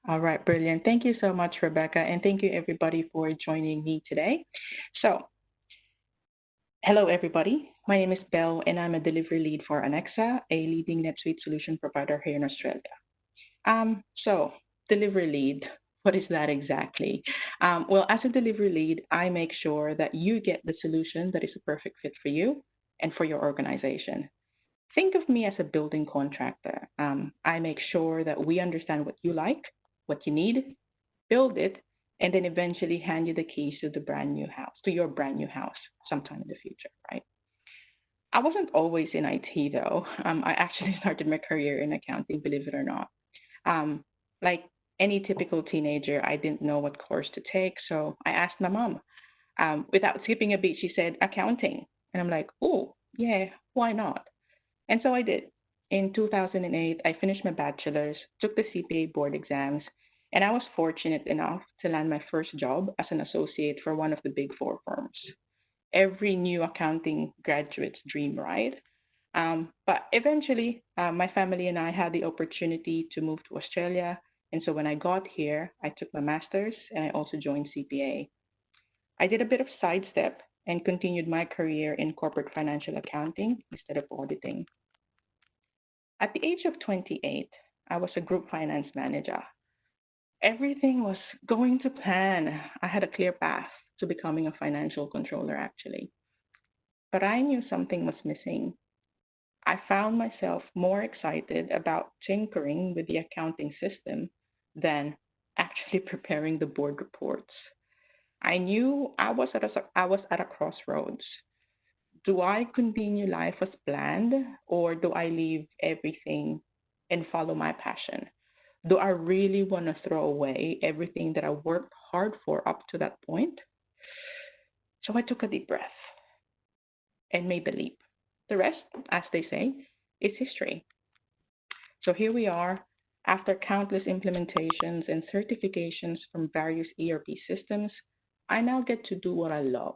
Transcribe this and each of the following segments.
All right, brilliant. Thank you so much, Rebecca, and thank you everybody for joining me today. So, hello everybody. My name is Belle, and I'm a delivery lead for Anexa, a leading NetSuite solution provider here in Australia. So delivery lead, what is that exactly? Well, as a delivery lead, I make sure that you get the solution that is a perfect fit for you and for your organization. Think of me as a building contractor. I make sure that we understand what you like, what you need, build it, and then eventually hand you the keys to the brand new house, to your brand new house sometime in the future, right? I wasn't always in IT though. I actually started my career in accounting, believe it or not. Um, like any typical teenager, I didn't know what course to take, so I asked my mom. Without skipping a beat, she said accounting, and I'm like, oh yeah, why not? And so I did. In 2008, I finished my bachelor's, took the CPA board exams, and I was fortunate enough to land my first job as an associate for one of the big four firms. Every new accounting graduate's dream, right? But eventually, my family and I had the opportunity to move to Australia. And so when I got here, I took my master's and I also joined CPA. I did a bit of sidestep and continued my career in corporate financial accounting instead of auditing. At the age of 28, I was a group finance manager. Everything was going to plan. I had a clear path to becoming a financial controller, actually. But I knew something was missing. I found myself more excited about tinkering with the accounting system than actually preparing the board reports. I knew I was at a crossroads. Do I continue life as planned, or do I leave everything and follow my passion? Do I really want to throw away everything that I worked hard for up to that point? So I took a deep breath and made the leap. The rest, as they say, is history. So here we are, after countless implementations and certifications from various ERP systems, I now get to do what I love.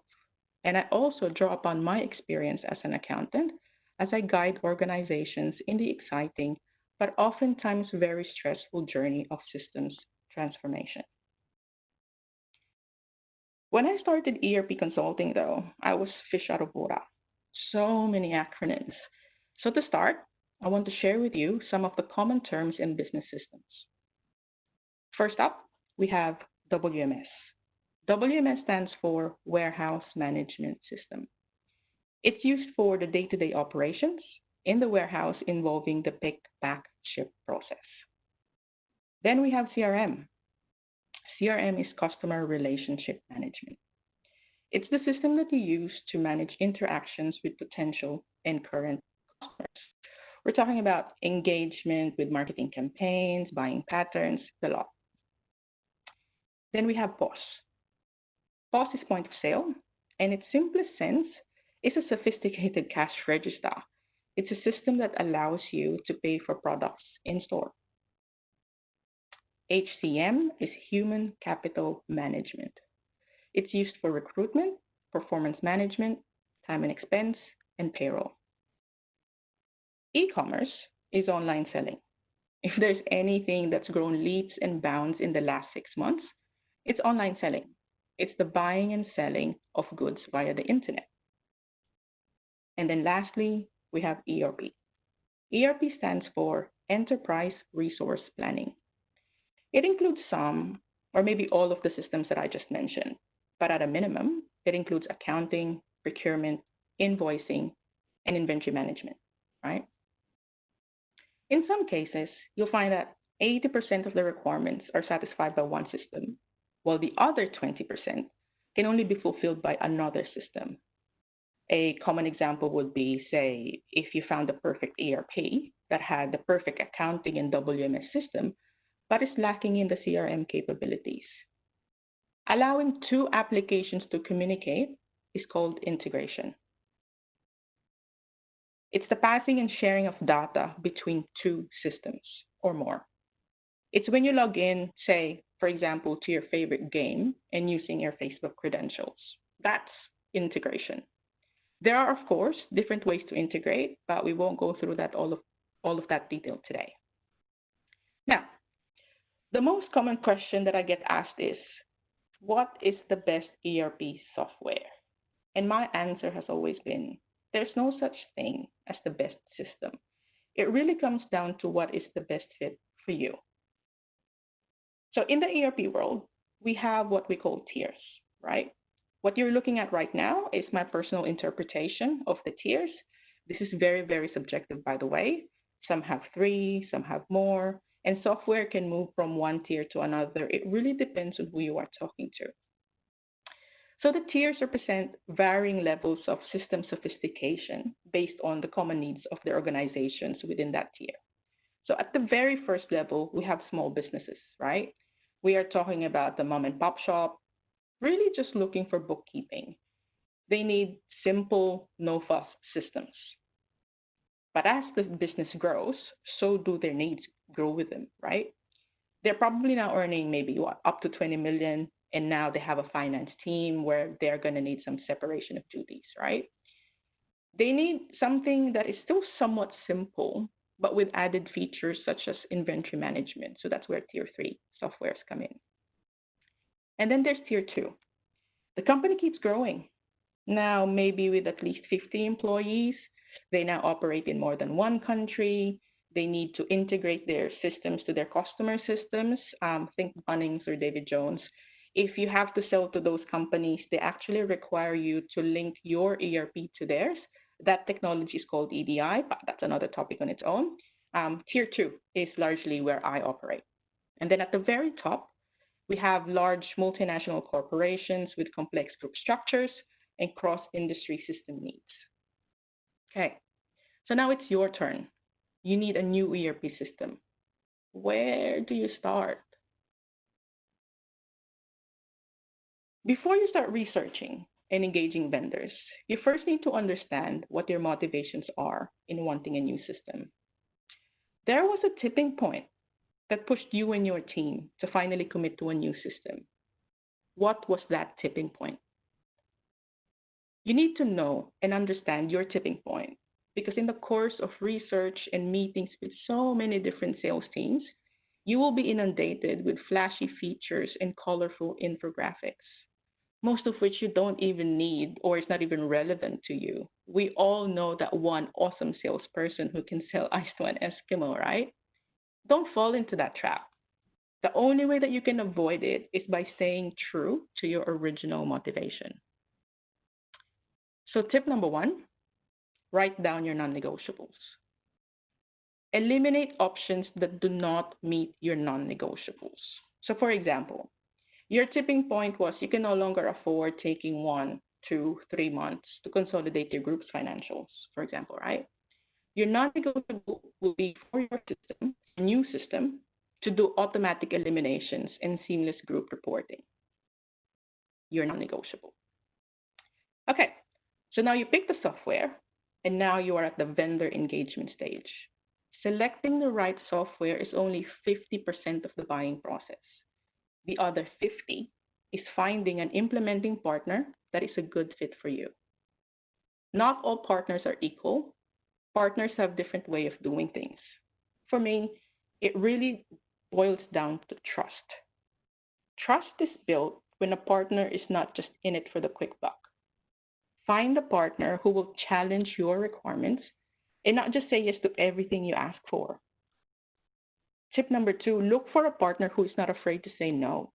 And I also draw upon my experience as an accountant as I guide organizations in the exciting but oftentimes very stressful journey of systems transformation. When I started ERP consulting, though, I was fish out of water. So many acronyms. So, to start, I want to share with you some of the common terms in business systems. First up, we have WMS. WMS stands for Warehouse Management System. It's used for the day to day operations in the warehouse involving the pick, pack, ship process. Then we have CRM. CRM is Customer Relationship Management. It's the system that you use to manage interactions with potential and current customers. We're talking about engagement with marketing campaigns, buying patterns, the lot. Then we have POS. POS is point of sale, and its simplest sense is a sophisticated cash register. It's a system that allows you to pay for products in store. HCM is Human Capital Management. It's used for recruitment, performance management, time and expense, and payroll. E commerce is online selling. If there's anything that's grown leaps and bounds in the last 6 months, it's online selling. It's the buying and selling of goods via the internet. And then lastly, we have ERP. ERP stands for Enterprise Resource Planning. It includes some or maybe all of the systems that I just mentioned, but at a minimum, it includes accounting, procurement, invoicing, and inventory management, right? In some cases, you'll find that 80% of the requirements are satisfied by one system, while the other 20% can only be fulfilled by another system. A common example would be, say, if you found the perfect ERP that had the perfect accounting and WMS system, but is lacking in the CRM capabilities. Allowing two applications to communicate is called integration. It's the passing and sharing of data between two systems or more. It's when you log in, say, for example, to your favorite game and using your Facebook credentials. That's integration. There are, of course, different ways to integrate, but we won't go through that all of that detail today. Now, The most common question that I get asked is, what is the best ERP software? And my answer has always been, there's no such thing as the best system. It really comes down to what is the best fit for you. So in the ERP world, we have what we call tiers, right? What you're looking at right now is my personal interpretation of the tiers. This is very, very subjective, by the way. Some have three, some have more, and software can move from one tier to another. It really depends on who you are talking to. So the tiers represent varying levels of system sophistication based on the common needs of the organizations within that tier. So at the very first level, we have small businesses, right? We are talking about the mom and pop shop, really just looking for bookkeeping. They need simple, no fuss systems. But as the business grows, so do their needs grow with them, right? They're probably now earning maybe what, up to 20 million, and now they have a finance team where they're going to need some separation of duties, right? They need something that is still somewhat simple, but with added features such as inventory management. So that's where tier three softwares come in. And then there's tier two. The company keeps growing. Now, maybe with at least 50 employees, they now operate in more than one country. They need to integrate their systems to their customer systems. Think Bunnings or David Jones. If you have to sell to those companies, they actually require you to link your ERP to theirs. That technology is called EDI, but that's another topic on its own. Tier two is largely where I operate. And then at the very top, we have large multinational corporations with complex group structures and cross-industry system needs. Okay, so now it's your turn. You need a new ERP system. Where do you start? Before you start researching and engaging vendors, you first need to understand what your motivations are in wanting a new system. There was a tipping point that pushed you and your team to finally commit to a new system. What was that tipping point? You need to know and understand your tipping point because in the course of research and meetings with so many different sales teams, you will be inundated with flashy features and colorful infographics, most of which you don't even need or is not even relevant to you. We all know that one awesome salesperson who can sell ice to an Eskimo, right? Don't fall into that trap. The only way that you can avoid it is by staying true to your original motivation. So, tip number one, write down your non negotiables. Eliminate options that do not meet your non negotiables. So, for example, your tipping point was you can no longer afford taking 1, 2, 3 months to consolidate your group's financials, for example, right? Your non negotiable will be for your system, new system, to do automatic eliminations and seamless group reporting. Your non negotiable. Okay, so now you pick the software, and now you are at the vendor engagement stage. Selecting the right software is only 50% of the buying process. The other 50 is finding an implementing partner that is a good fit for you. Not all partners are equal. Partners have different way of doing things. For me, it really boils down to trust. Trust is built when a partner is not just in it for the quick buck. Find a partner who will challenge your requirements and not just say yes to everything you ask for. Tip number two, look for a partner who is not afraid to say no.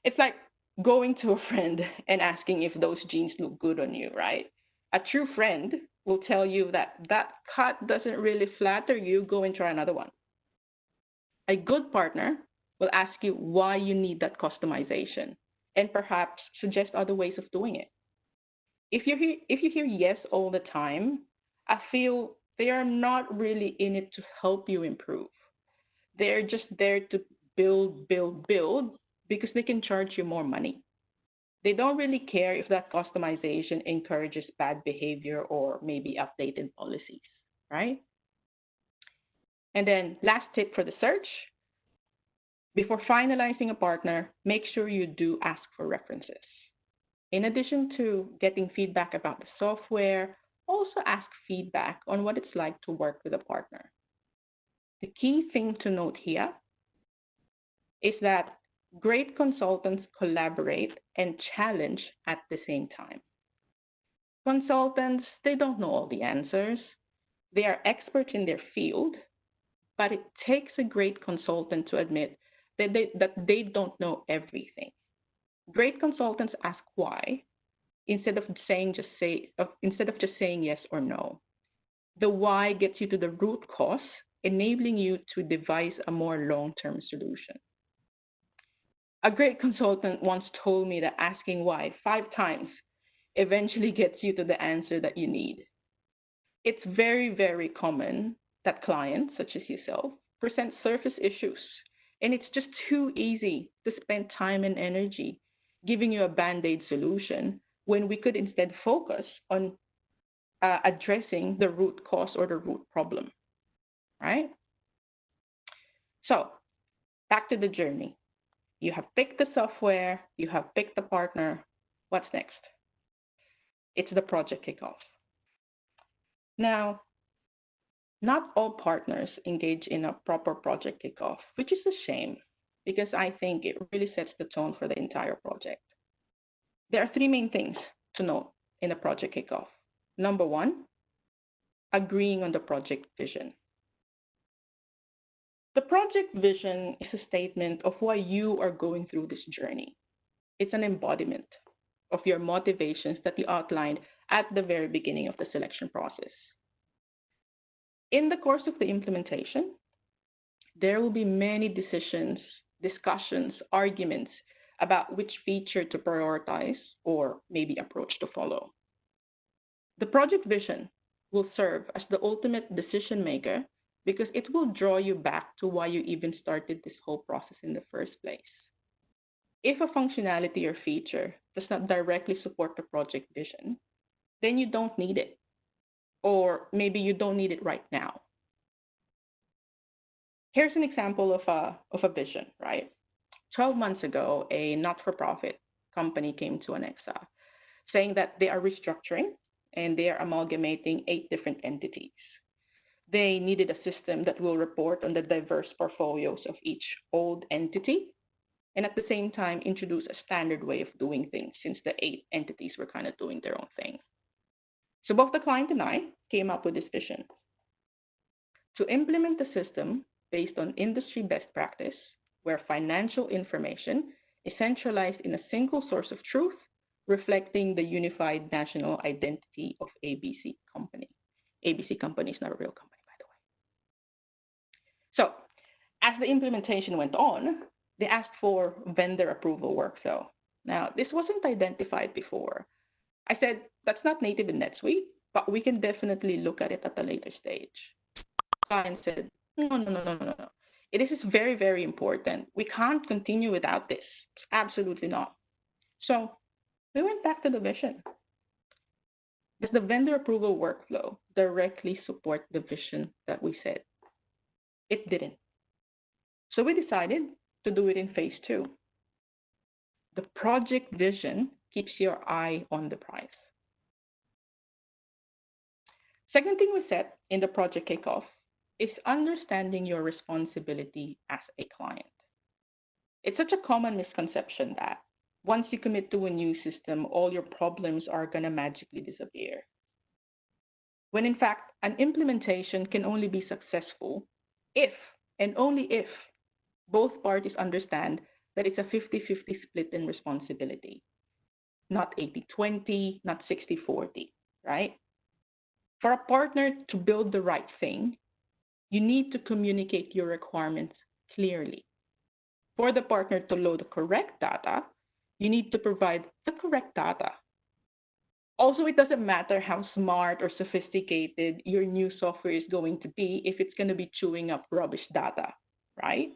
It's like going to a friend and asking if those jeans look good on you, right? A true friend will tell you that that cut doesn't really flatter you, go and try another one. A good partner will ask you why you need that customization and perhaps suggest other ways of doing it. If you hear yes all the time, I feel they are not really in it to help you improve. They're just there to build, build, build because they can charge you more money. They don't really care if that customization encourages bad behavior or maybe updated policies, right? And then last tip for the search, before finalizing a partner, make sure you do ask for references. In addition to getting feedback about the software, also ask feedback on what it's like to work with a partner. The key thing to note here, is that great consultants collaborate and challenge at the same time. Consultants, they don't know all the answers. They are experts in their field, but it takes a great consultant to admit that they don't know everything. Great consultants ask why instead of just saying yes or no. The why gets you to the root cause, enabling you to devise a more long-term solution. A great consultant once told me that asking why 5 times eventually gets you to the answer that you need. It's very, very common that clients, such as yourself, present surface issues, and it's just too easy to spend time and energy giving you a band aid solution when we could instead focus on addressing the root cause or the root problem, right? So, back to the journey. You have picked the software, you have picked the partner. What's next? It's the project kickoff. Now, not all partners engage in a proper project kickoff, which is a shame because I think it really sets the tone for the entire project. There are three main things to note in a project kickoff. Number one, agreeing on the project vision. The project vision is a statement of why you are going through this journey. It's an embodiment of your motivations that you outlined at the very beginning of the selection process. In the course of the implementation, there will be many decisions, discussions, arguments about which feature to prioritize or maybe approach to follow. The project vision will serve as the ultimate decision maker because it will draw you back to why you even started this whole process in the first place. If a functionality or feature does not directly support the project vision, then you don't need it, or maybe you don't need it right now. Here's an example of a vision, right? 12 months ago, a not for profit company came to Anexa saying that they are restructuring and they are amalgamating 8 different entities. They needed a system that will report on the diverse portfolios of each old entity and at the same time introduce a standard way of doing things since the 8 entities were kind of doing their own thing. So both the client and I came up with this vision to implement the system based on industry best practice, where financial information is centralized in a single source of truth, reflecting the unified national identity of ABC Company. ABC Company is not a real company, by the way. So, as the implementation went on, they asked for vendor approval workflow. Now, this wasn't identified before. I said, that's not native in NetSuite, but we can definitely look at it at a later stage. Client said, no. This is very, very important. We can't continue without this. Absolutely not. So we went back to the vision. Does the vendor approval workflow directly support the vision that we said? It didn't. So we decided to do it in phase two. The project vision keeps your eye on the prize. Second thing we set in the project kickoff is understanding your responsibility as a client. It's such a common misconception that once you commit to a new system, all your problems are going to magically disappear. When in fact, an implementation can only be successful if and only if both parties understand that it's a 50-50 split in responsibility, not 80-20, not 60-40, right? For a partner to build the right thing, you need to communicate your requirements clearly. For the partner to load the correct data, you need to provide the correct data. Also, it doesn't matter how smart or sophisticated your new software is going to be if it's going to be chewing up rubbish data, right?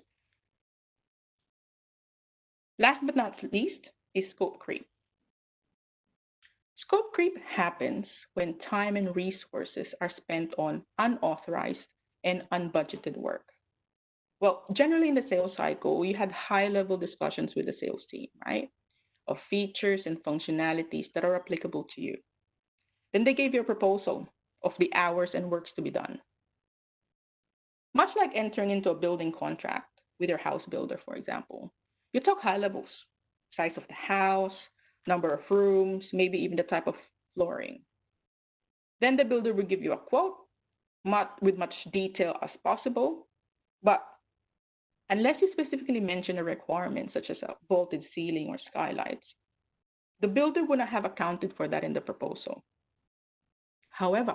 Last but not least is scope creep. Scope creep happens when time and resources are spent on unauthorized and unbudgeted work. Well, generally in the sales cycle, you had high-level discussions with the sales team, right? Of features and functionalities that are applicable to you. Then they gave you a proposal of the hours and works to be done. Much like entering into a building contract, with your house builder, for example. You talk high levels, size of the house, number of rooms, maybe even the type of flooring. Then the builder will give you a quote with much detail as possible, but unless you specifically mention a requirement such as a vaulted ceiling or skylights, the builder would not have accounted for that in the proposal. However,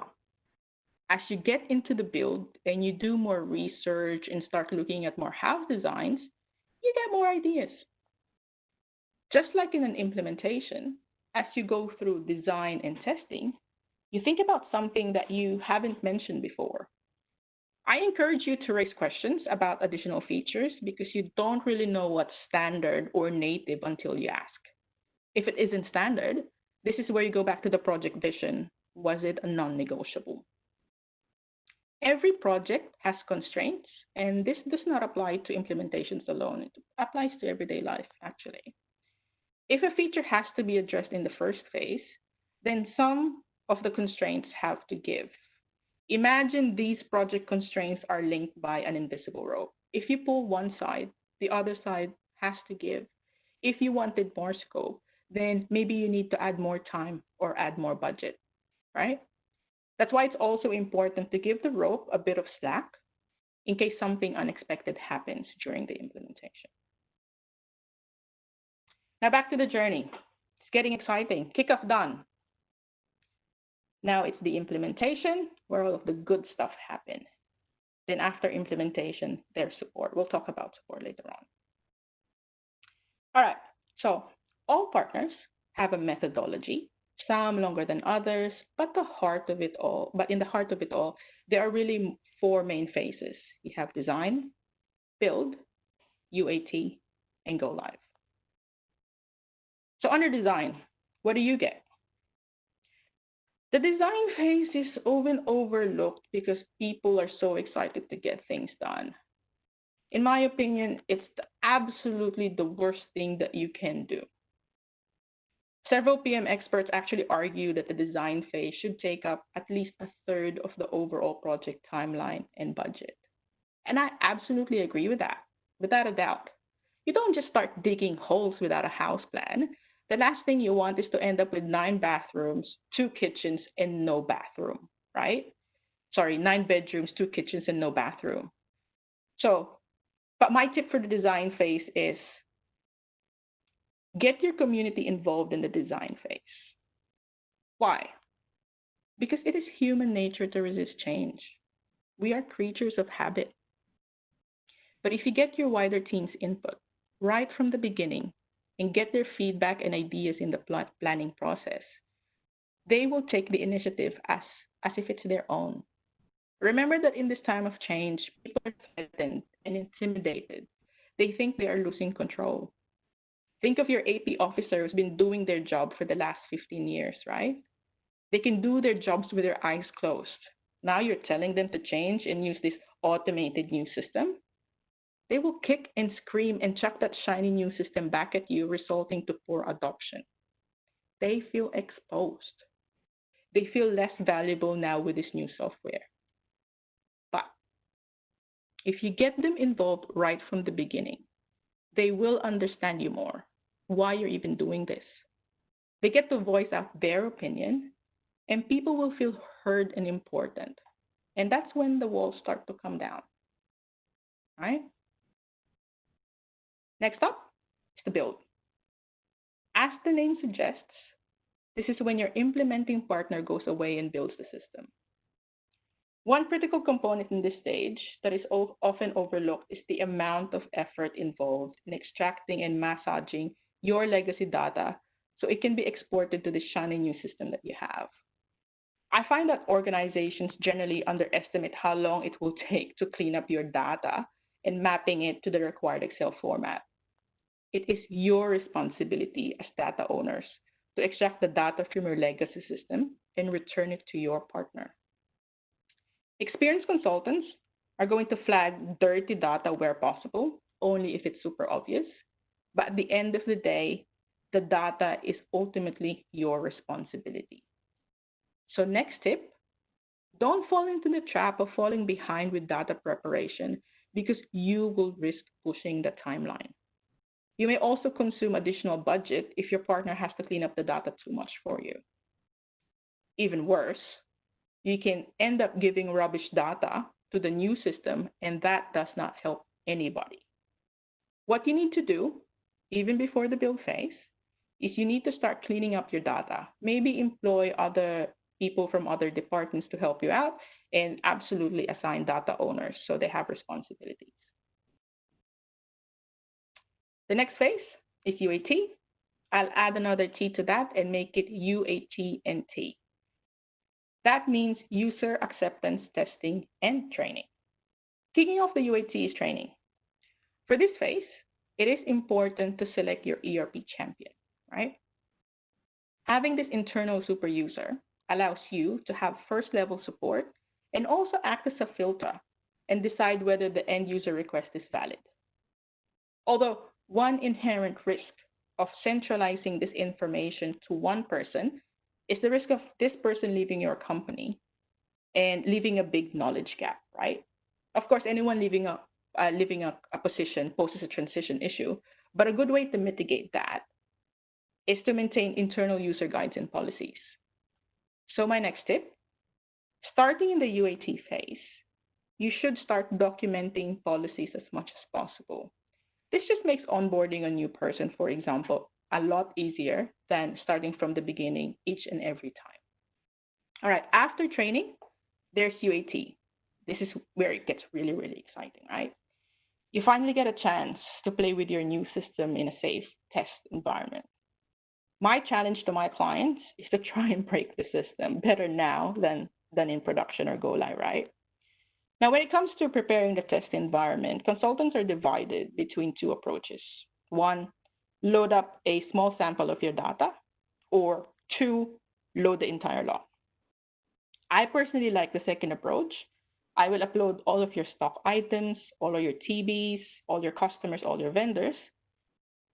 as you get into the build and you do more research and start looking at more house designs, you get more ideas. Just like in an implementation, as you go through design and testing, you think about something that you haven't mentioned before. I encourage you to raise questions about additional features because you don't really know what's standard or native until you ask. If it isn't standard, this is where you go back to the project vision. Was it a non negotiable? Every project has constraints, and this does not apply to implementations alone. It applies to everyday life, actually. If a feature has to be addressed in the first phase, then some of the constraints have to give. Imagine these project constraints are linked by an invisible rope. If you pull one side, the other side has to give. If you wanted more scope, then maybe you need to add more time or add more budget, right? That's why it's also important to give the rope a bit of slack in case something unexpected happens during the implementation. Now back to the journey. It's getting exciting. Kickoff done. Now it's the implementation where all of the good stuff happens. Then after implementation, there's support. We'll talk about support later on. All right, so all partners have a methodology, some longer than others, but in the heart of it all, there are really four main phases. You have design, build, UAT, and go live. So under design, what do you get? The design phase is often overlooked because people are so excited to get things done. In my opinion, it's absolutely the worst thing that you can do. Several PM experts actually argue that the design phase should take up at least a third of the overall project timeline and budget. And I absolutely agree with that, without a doubt. You don't just start digging holes without a house plan. The last thing you want is to end up with 9 bathrooms, 2 kitchens, and no bathroom, right? Sorry, 9 bedrooms, 2 kitchens, and no bathroom. So, but my tip for the design phase is get your community involved in the design phase. Why? Because it is human nature to resist change. We are creatures of habit. But if you get your wider team's input right from the beginning and get their feedback and ideas in the planning process, they will take the initiative as if it's their own. Remember that in this time of change, people are threatened and intimidated. They think they are losing control. Think of your AP officer who's been doing their job for the last 15 years, right? They can do their jobs with their eyes closed. Now you're telling them to change and use this automated new system? They will kick and scream and chuck that shiny new system back at you, resulting to poor adoption. They feel exposed. They feel less valuable now with this new software. But if you get them involved right from the beginning, they will understand you more, why you're even doing this. They get to voice out their opinion, and people will feel heard and important. And that's when the walls start to come down. All right? Next up is the build. As the name suggests, this is when your implementing partner goes away and builds the system. One critical component in this stage that is often overlooked is the amount of effort involved in extracting and massaging your legacy data so it can be exported to the shiny new system that you have. I find that organizations generally underestimate how long it will take to clean up your data and mapping it to the required Excel format. It is your responsibility as data owners to extract the data from your legacy system and return it to your partner. Experienced consultants are going to flag dirty data where possible, only if it's super obvious. But at the end of the day, the data is ultimately your responsibility. So next tip, don't fall into the trap of falling behind with data preparation because you will risk pushing the timeline. You may also consume additional budget if your partner has to clean up the data too much for you. Even worse, you can end up giving rubbish data to the new system, and that does not help anybody. What you need to do, even before the build phase, is you need to start cleaning up your data. Maybe employ other people from other departments to help you out, and absolutely assign data owners so they have responsibilities. The next phase is UAT. I'll add another T to that and make it UAT and T. That means user acceptance testing and training. Kicking off the UAT is training. For this phase, it is important to select your ERP champion, right? Having this internal super user allows you to have first level support and also act as a filter and decide whether the end user request is valid. Although one inherent risk of centralizing this information to one person is the risk of this person leaving your company and leaving a big knowledge gap, right? Of course, anyone leaving a position poses a transition issue, but a good way to mitigate that is to maintain internal user guides and policies. So my next tip, starting in the UAT phase, you should start documenting policies as much as possible. This just makes onboarding a new person, for example, a lot easier than starting from the beginning each and every time. All right, after training, there's UAT. This is where it gets really, really exciting, right? You finally get a chance to play with your new system in a safe test environment. My challenge to my clients is to try and break the system better now than in production or go live, right? Now, when it comes to preparing the test environment, consultants are divided between two approaches. One, load up a small sample of your data, or two, load the entire lot. I personally like the second approach. I will upload all of your stock items, all of your TBs, all your customers, all your vendors.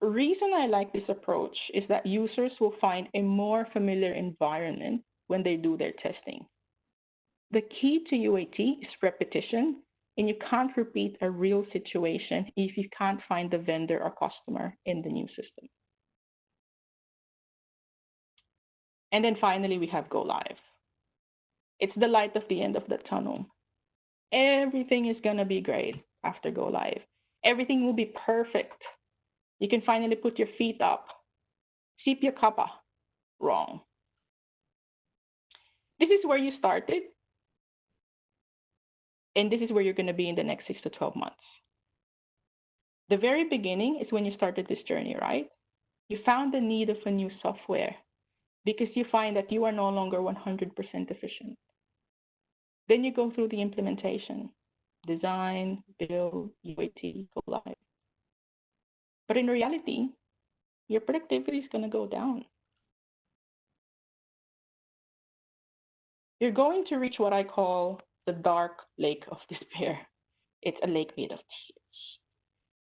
The reason I like this approach is that users will find a more familiar environment when they do their testing. The key to UAT is repetition, and you can't repeat a real situation if you can't find the vendor or customer in the new system. And then finally, we have go live. It's the light at the end of the tunnel. Everything is going to be great after go live. Everything will be perfect. You can finally put your feet up. Sip your kappa. Wrong. This is where you started, and this is where you're going to be in the next 6 to 12 months. The very beginning is when you started this journey, right? You found the need of a new software because you find that you are no longer 100% efficient. Then you go through the implementation, design, build, UAT, go live. But in reality, your productivity is going to go down. You're going to reach what I call the dark lake of despair. It's a lake made of tears.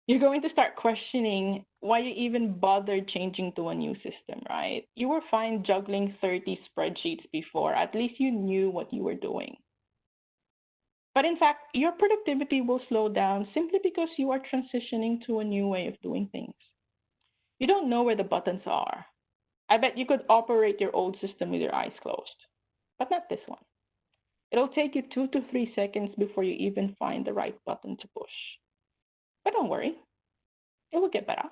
You're going to start questioning why you even bothered changing to a new system, right? You were fine juggling 30 spreadsheets before. At least you knew what you were doing. But in fact, your productivity will slow down simply because you are transitioning to a new way of doing things. You don't know where the buttons are. I bet you could operate your old system with your eyes closed, but not this one. It'll take you 2 to 3 seconds before you even find the right button to push. But don't worry, it will get better.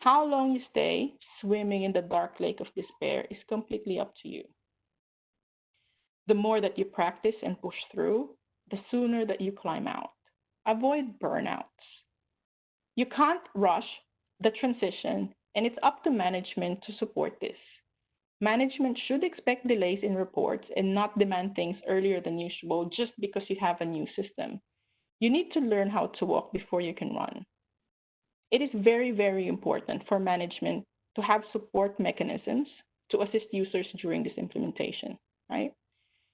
How long you stay swimming in the dark lake of despair is completely up to you. The more that you practice and push through, the sooner that you climb out. Avoid burnouts. You can't rush the transition, and it's up to management to support this. Management should expect delays in reports and not demand things earlier than usual just because you have a new system. You need to learn how to walk before you can run. It is very, very important for management to have support mechanisms to assist users during this implementation, right?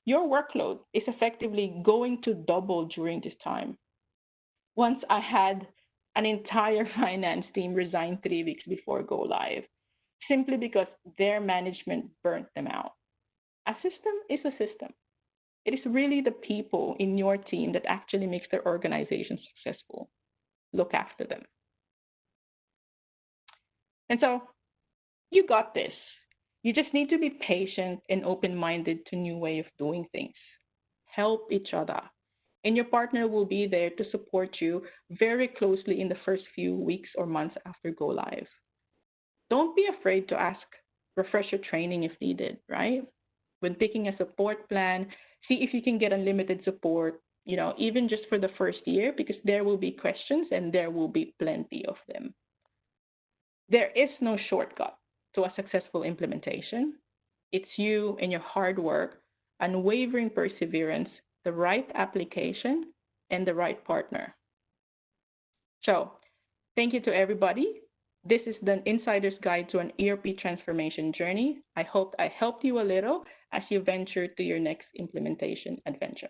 Your workload is effectively going to double during this time. Once I had an entire finance team resign 3 weeks before go live, simply because their management burnt them out. A system is a system. It is really the people in your team that actually makes their organization successful. Look after them. And so you got this. You just need to be patient and open minded to new way of doing things. Help each other. And your partner will be there to support you very closely in the first few weeks or months after go live. Don't be afraid to ask refresher training if needed, right? When picking a support plan, see if you can get unlimited support, even just for the first year, because there will be questions and there will be plenty of them. There is no shortcut to a successful implementation. It's you and your hard work, unwavering perseverance, the right application, and the right partner. So, thank you to everybody. This is the Insider's Guide to an ERP Transformation Journey. I hope I helped you a little as you venture to your next implementation adventure.